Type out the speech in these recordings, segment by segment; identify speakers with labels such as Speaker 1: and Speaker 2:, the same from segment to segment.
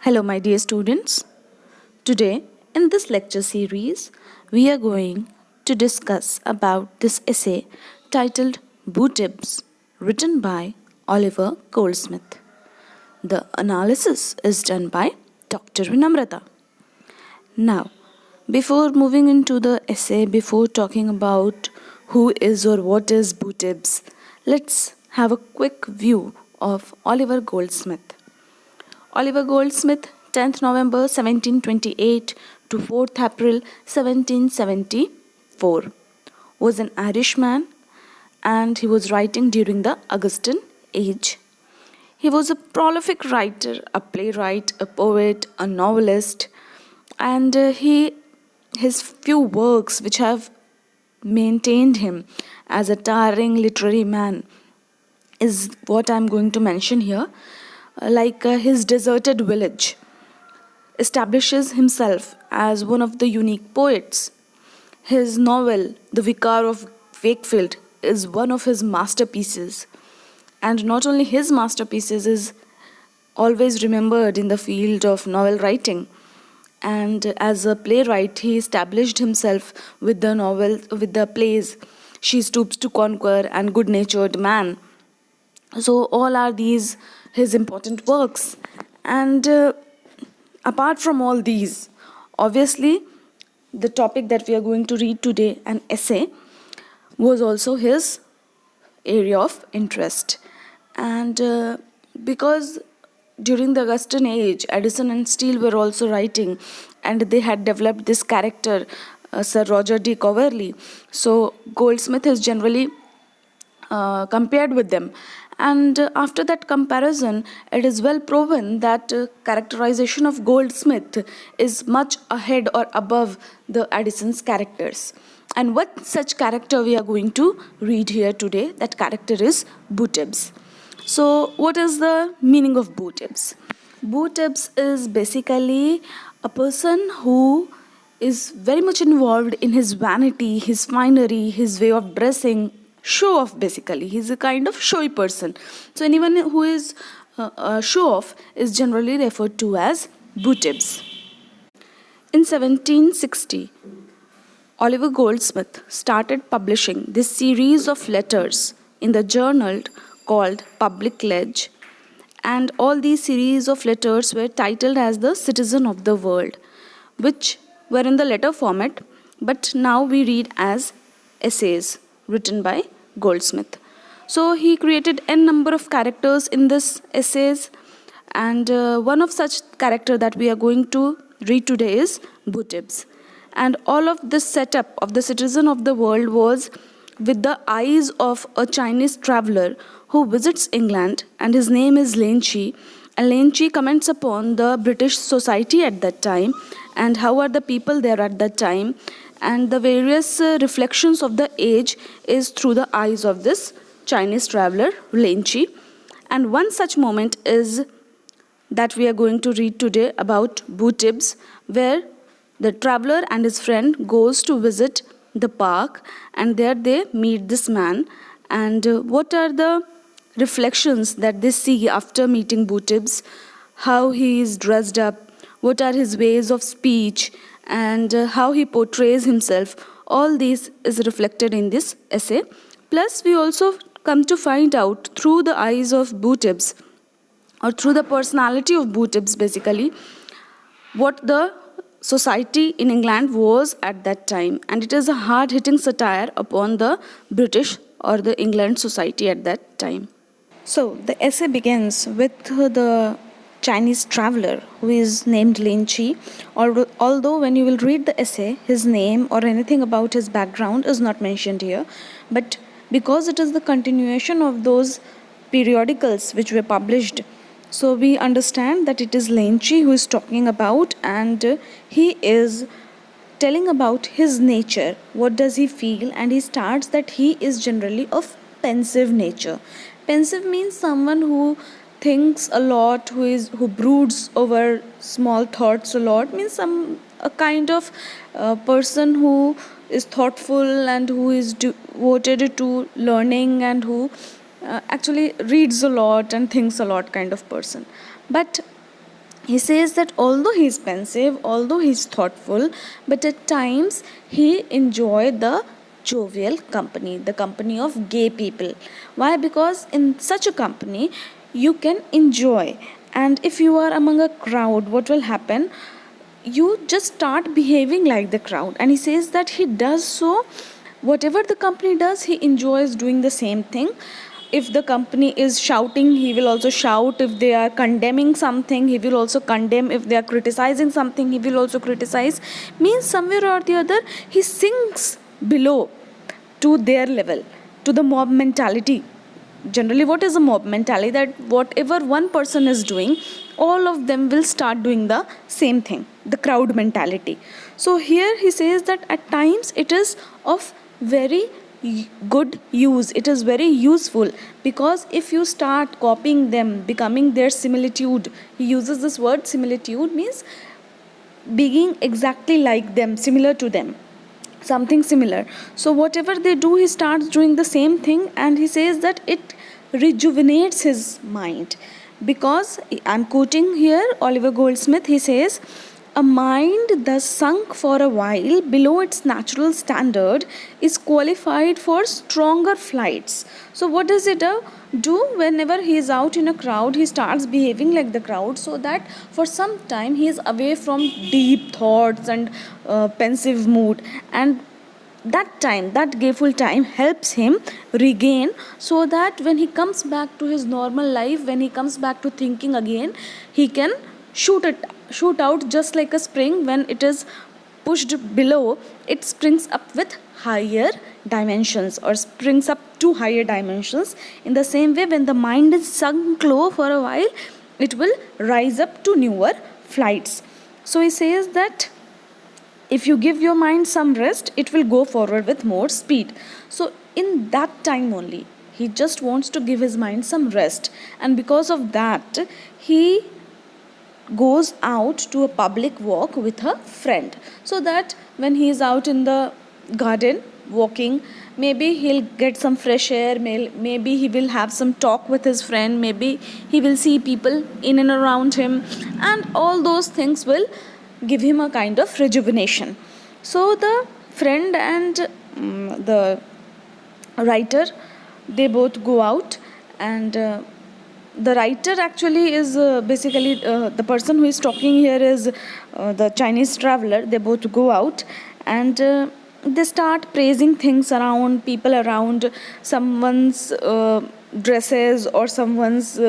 Speaker 1: Hello, my dear students. Today, in this lecture series, we are going to discuss about this essay titled Beau Tibbs, written by Oliver Goldsmith. The analysis is done by Dr. Vinamrata. Now, before moving into the essay, before talking about who is or what is Beau Tibbs, let's have a quick view of Oliver Goldsmith. Oliver Goldsmith, 10th November 1728 to 4th April 1774, was an Irishman and he was writing during the Augustan age. He was a prolific writer, a playwright, a poet, a novelist, and his few works which have maintained him as a towering literary man is what I'm going to mention here. His deserted village establishes himself as one of the unique poets. His novel, The Vicar of Wakefield, is one of his masterpieces. And not only his masterpieces is always remembered in the field of novel writing. And as a playwright, he established himself with the plays She Stoops to Conquer and Good Natured Man. So all are these his important works. And apart from all these, obviously, the topic that we are going to read today, an essay, was also his area of interest. And because during the Augustan age, Addison and Steele were also writing, and they had developed this character, Sir Roger de Coverley. So Goldsmith is generally compared with them. And after that comparison, it is well proven that characterization of Goldsmith is much ahead or above the Addison's characters. And what such character we are going to read here today, that character is Beau Tibbs. So what is the meaning of Beau Tibbs? Beau Tibbs is basically a person who is very much involved in his vanity, his finery, his way of dressing, show off basically. He's a kind of showy person. So anyone who is show off is generally referred to as Beau Tibbs. In 1760, Oliver Goldsmith started publishing this series of letters in the journal called Public Ledge, and all these series of letters were titled as the Citizen of the World, which were in the letter format, but now we read as essays written by Goldsmith. So he created n number of characters in this essays, and one of such character that we are going to read today is Beau Tibbs. And all of this setup of the Citizen of the World was with the eyes of a Chinese traveler who visits England, and his name is Lin Chi. And Lin Chi comments upon the British society at that time and how are the people there at that time, and the various reflections of the age is through the eyes of this Chinese traveler Lin Chi. And one such moment is that we are going to read today about Beau Tibbs, where the traveler and his friend goes to visit the park, and there they meet this man. And what are the reflections that they see after meeting Beau Tibbs, how he is dressed up, what are his ways of speech, and how he portrays himself. All this is reflected in this essay. Plus, we also come to find out through the eyes of Beau Tibbs, or through the personality of Beau Tibbs basically, what the society in England was at that time. And it is a hard-hitting satire upon the British or the England society at that time. So the essay begins with the Chinese traveler who is named Lin Chi. Although when you will read the essay, his name or anything about his background is not mentioned here. But because it is the continuation of those periodicals which were published, so we understand that it is Lin Chi who is talking about, and he is telling about his nature. What does he feel? And he starts that he is generally of pensive nature. Pensive means someone who thinks a lot, who broods over small thoughts a lot, means a kind of person who is thoughtful and who is devoted to learning, and who actually reads a lot and thinks a lot kind of person. But He says that although he is pensive, although he is thoughtful, but at times he enjoyed the jovial company, the company of gay people. Why? Because in such a company you can enjoy. And if you are among a crowd, what will happen? You just start behaving like the crowd. And he says that he does so, whatever the company does, he enjoys doing the same thing. If the company is shouting, he will also shout. If they are condemning something, he will also condemn. If they are criticizing something, he will also criticize. Means somewhere or the other he sinks below to their level, to the mob mentality. Generally, what is a mob mentality? That whatever one person is doing, all of them will start doing the same thing, the crowd mentality. So here he says that at times it is of very good use, it is very useful, because if you start copying them, becoming their similitude, he uses this word similitude, means being exactly like them, similar to them, something similar. So whatever they do, he starts doing the same thing, and he says that it rejuvenates his mind. Because I'm quoting here Oliver Goldsmith, he says, a mind thus sunk for a while below its natural standard is qualified for stronger flights. So what does it do? Whenever he is out in a crowd, he starts behaving like the crowd, so that for some time he is away from deep thoughts and pensive mood. And that time, that gayful time, helps him regain, so that when he comes back to his normal life, when he comes back to thinking again, he can shoot out just like a spring. When it is pushed below, it springs up with higher dimensions, or springs up to higher dimensions. In the same way, when the mind is sunk low for a while, it will rise up to newer flights. So he says that if you give your mind some rest, it will go forward with more speed. So in that time only, he just wants to give his mind some rest, and because of that, he goes out to a public walk with a friend, so that when he is out in the garden walking, maybe he'll get some fresh air, maybe he will have some talk with his friend, maybe he will see people in and around him, and all those things will give him a kind of rejuvenation. So the friend and the writer, they both go out, and the writer actually is basically the person who is talking here is the Chinese traveler. They both go out, and they start praising things around, people around, someone's dresses, or someone's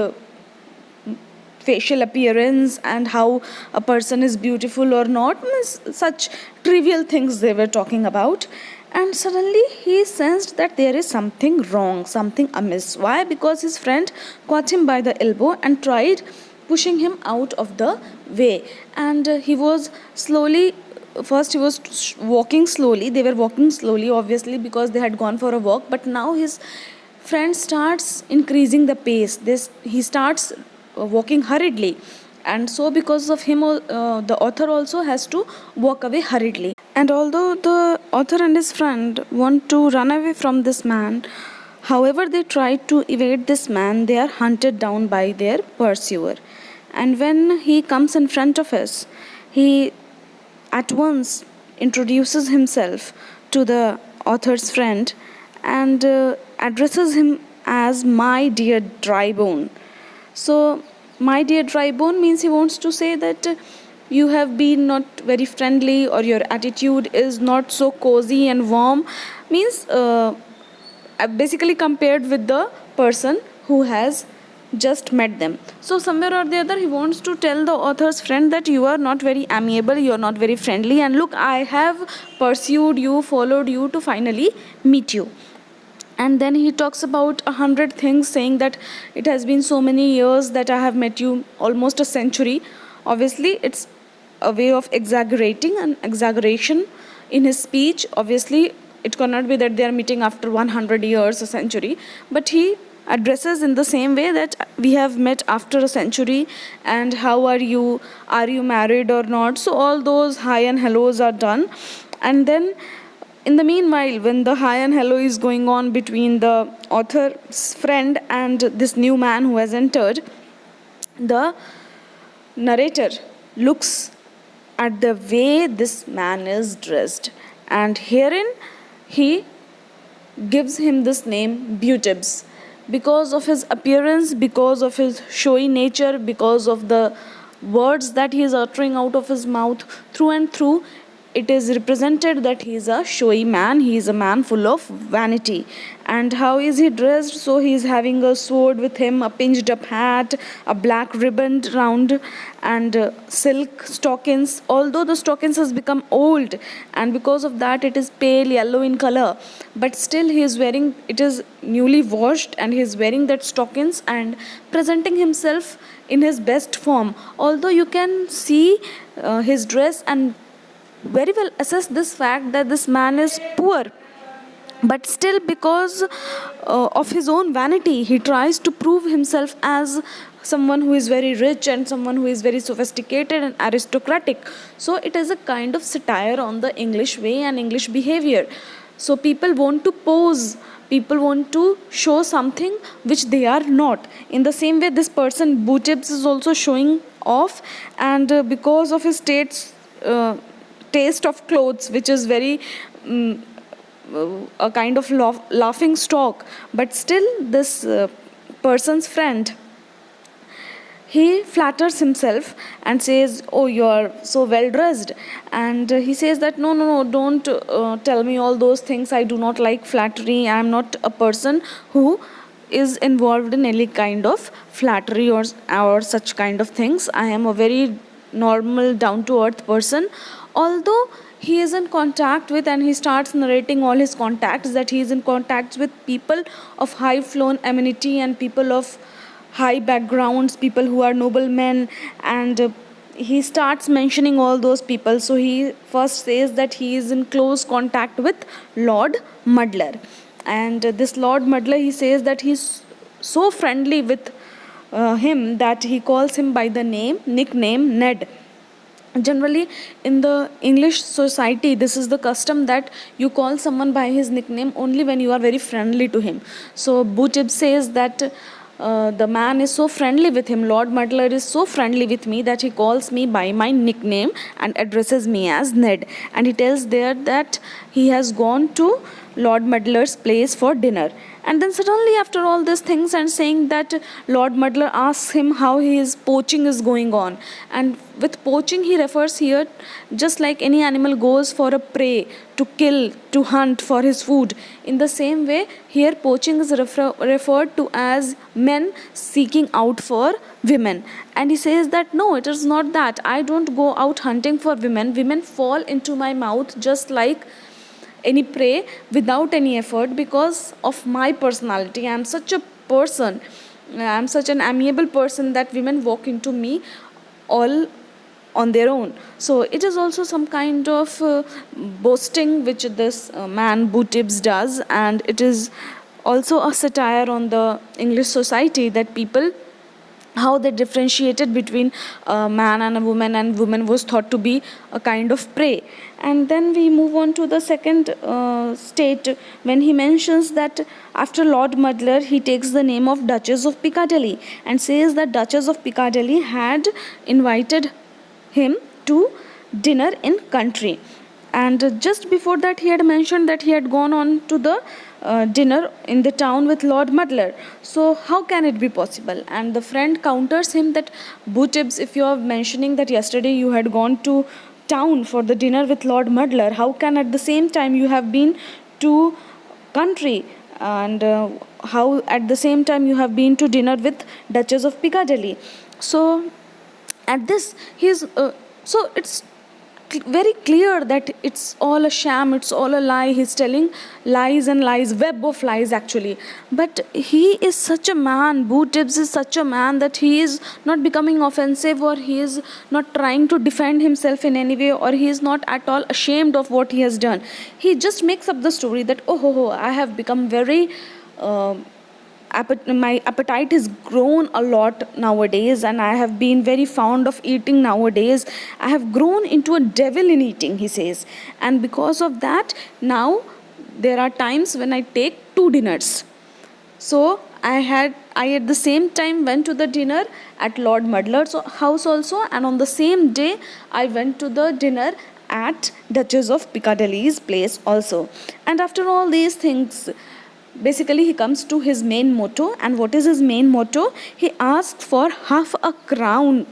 Speaker 1: facial appearance, and how a person is beautiful or not, such trivial things they were talking about. And suddenly he sensed that there is something wrong, something amiss. Why? Because his friend caught him by the elbow and tried pushing him out of the way. And he was slowly, first he was walking slowly, they were walking slowly obviously because they had gone for a walk, but now his friend starts increasing the pace. He starts walking hurriedly, and so because of him, the author also has to walk away hurriedly. And although the author and his friend want to run away from this man, however they try to evade this man, they are hunted down by their pursuer. And when he comes in front of us, he at once introduces himself to the author's friend, and addresses him as my dear dry bone. So, my dear dry bone means he wants to say that you have been not very friendly, or your attitude is not so cozy and warm. Means basically compared with the person who has just met them. So somewhere or the other, he wants to tell the author's friend that you are not very amiable, you are not very friendly, and look, I have pursued you, followed you to finally meet you. And then he talks about 100 things, saying that it has been so many years that I have met you, almost a century. Obviously, it's a way of exaggerating, an exaggeration in his speech. Obviously, it cannot be that they are meeting after 100 years, a century, but he addresses in the same way that we have met after a century, and how are you married or not. So all those hi and hellos are done, and then in the meanwhile, when the hi and hello is going on between the author's friend and this new man who has entered, the narrator looks at the way this man is dressed, and herein he gives him this name Beau Tibbs because of his appearance, because of his showy nature, because of the words that he is uttering out of his mouth through and through. It is represented that he is a showy man, he is a man full of vanity. And how is he dressed? So he is having a sword with him, a pinched up hat, a black ribbon round, and silk stockings. Although the stockings has become old, and because of that it is pale yellow in color, but still he is wearing, it is newly washed, and he is wearing that stockings and presenting himself in his best form. Although you can see his dress and very well assess this fact that this man is poor, but still because of his own vanity he tries to prove himself as someone who is very rich and someone who is very sophisticated and aristocratic. So it is a kind of satire on the English way and English behavior. So people want to pose, people want to show something which they are not. In the same way, this person Beau Tibbs is also showing off, and because of his taste of clothes, which is very a kind of laughing stock, but still this person's friend, he flatters himself and says, oh, you are so well dressed. And he says that no, don't tell me all those things, I do not like flattery, I am not a person who is involved in any kind of flattery or such kind of things. I am a very normal down to earth person. Although he is in contact with, and he starts narrating all his contacts, that he is in contact with people of high flown amenity and people of high backgrounds, people who are noblemen, and he starts mentioning all those people. So he first says that he is in close contact with Lord Muddler, and this Lord Muddler, he says that he's so friendly with him that he calls him by the nickname Ned. Generally in the English society, this is the custom that you call someone by his nickname only when you are very friendly to him. So Beau Tibbs says that the man is so friendly with him, Lord Muddler is so friendly with me that he calls me by my nickname and addresses me as Ned. And he tells there that he has gone to Lord Muddler's place for dinner. And then suddenly, after all these things, and saying that Lord Muddler asks him how his poaching is going on. And with poaching, he refers here just like any animal goes for a prey, to kill, to hunt for his food. In the same way, here poaching is referred to as men seeking out for women. And he says that no, it is not that. I don't go out hunting for women. Women fall into my mouth just like any prey without any effort, because of my personality. I am such a person, I am such an amiable person that women walk into me all on their own. So it is also some kind of boasting which this man Beau Tibbs does, and it is also a satire on the English society, that people, how they differentiated between a man and woman was thought to be a kind of prey. And then we move on to the second state, when he mentions that after Lord Muddler he takes the name of Duchess of Piccadilly, and says that Duchess of Piccadilly had invited him to dinner in country. And just before that he had mentioned that he had gone on to the dinner in the town with Lord Muddler. So how can it be possible? And the friend counters him that, Beau Tibbs, if you are mentioning that yesterday you had gone to town for the dinner with Lord Muddler, how can at the same time you have been to country, and how at the same time you have been to dinner with Duchess of Piccadilly? So at this he is so it's very clear that it's all a sham, it's all a lie. He's telling lies and lies, web of lies actually. But he is such a man, Beau Tibbs is such a man, that he is not becoming offensive, or he is not trying to defend himself in any way, or he is not at all ashamed of what he has done. He just makes up the story that, I have become very my appetite has grown a lot nowadays, and I have been very fond of eating nowadays. I have grown into a devil in eating, he says. And because of that, now there are times when I take 2 dinners. So I at the same time went to the dinner at Lord Mudler's house also, and on the same day I went to the dinner at Duchess of Piccadilly's place also. And after all these things, basically he comes to his main motto. And what is his main motto? He asked for half a crown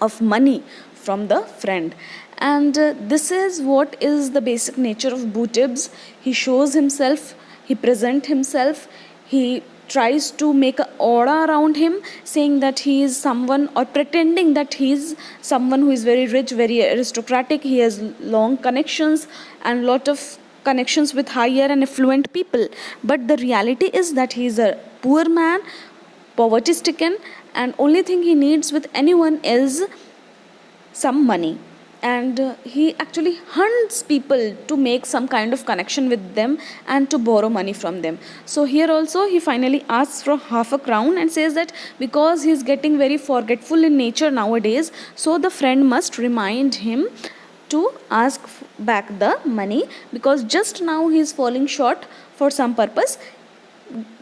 Speaker 1: of money from the friend. And this is what is the basic nature of Beau Tibbs. He shows himself, he presents himself, he tries to make an aura around him, saying that he is someone, or pretending that he is someone who is very rich, very aristocratic, he has long connections and lot of connections with higher and affluent people. But the reality is that he is a poor man, poverty stricken, and only thing he needs with anyone is some money. And he actually hunts people to make some kind of connection with them and to borrow money from them. So here also he finally asks for half a crown and says that because he is getting very forgetful in nature nowadays, so the friend must remind him to ask back the money, because just now he is falling short for some purpose.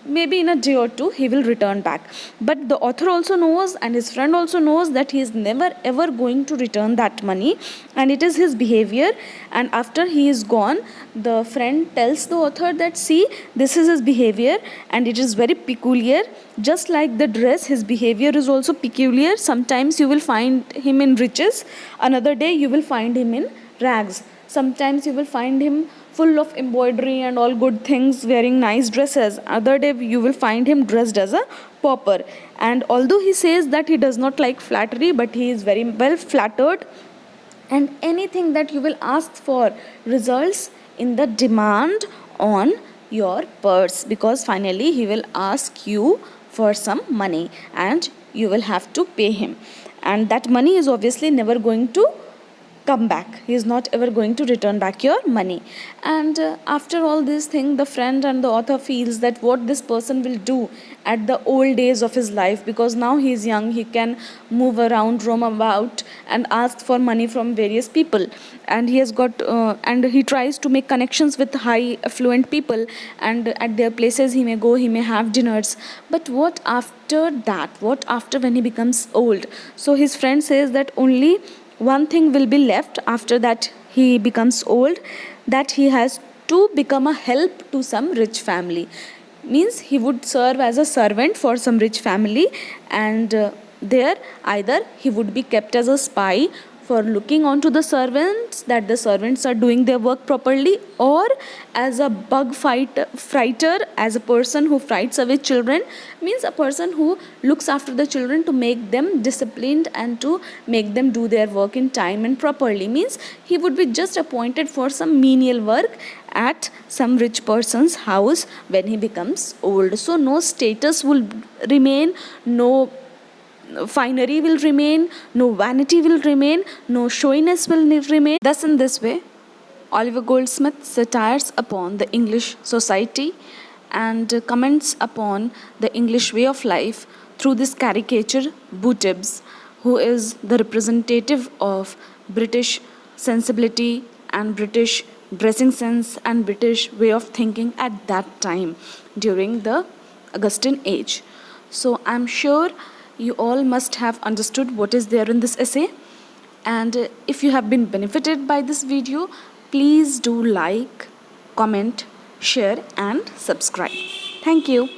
Speaker 1: Maybe in a day or two he will return back. But the author also knows, and his friend also knows, that he is never ever going to return that money, and it is his behavior. And after he is gone, the friend tells the author that, see, this is his behavior and it is very peculiar. Just like the dress, his behavior is also peculiar. Sometimes you will find him in riches, another day you will find him in rags. Sometimes you will find him full of embroidery and all good things, wearing nice dresses. Other day you will find him dressed as a pauper. And although he says that he does not like flattery, but he is very well flattered. And anything that you will ask for results in the demand on your purse, because finally he will ask you for some money and you will have to pay him. And that money is obviously never going to come back. He is not ever going to return back your money. And after all this thing, the friend and the author feels that what this person will do at the old days of his life, because now he is young, he can move around, roam about and ask for money from various people, and he has got and he tries to make connections with high affluent people, and at their places he may go, he may have dinners. But what after that? What after when he becomes old? So his friend says that only one thing will be left after that he becomes old, that he has to become a help to some rich family. Means he would serve as a servant for some rich family, and there either he would be kept as a spy for looking onto the servants, that the servants are doing their work properly, or as a frighter, as a person who frights away children, means a person who looks after the children to make them disciplined and to make them do their work in time and properly. Means he would be just appointed for some menial work at some rich person's house when he becomes old. So no status will remain, no finery will remain, no vanity will remain, no showiness will remain. Thus, in this way, Oliver Goldsmith satires upon the English society and comments upon the English way of life through this caricature, Beau Tibbs, who is the representative of British sensibility and British dressing sense and British way of thinking at that time during the Augustan age. So I'm sure you all must have understood what is there in this essay, and if you have been benefited by this video, please do like, comment, share and subscribe. Thank you.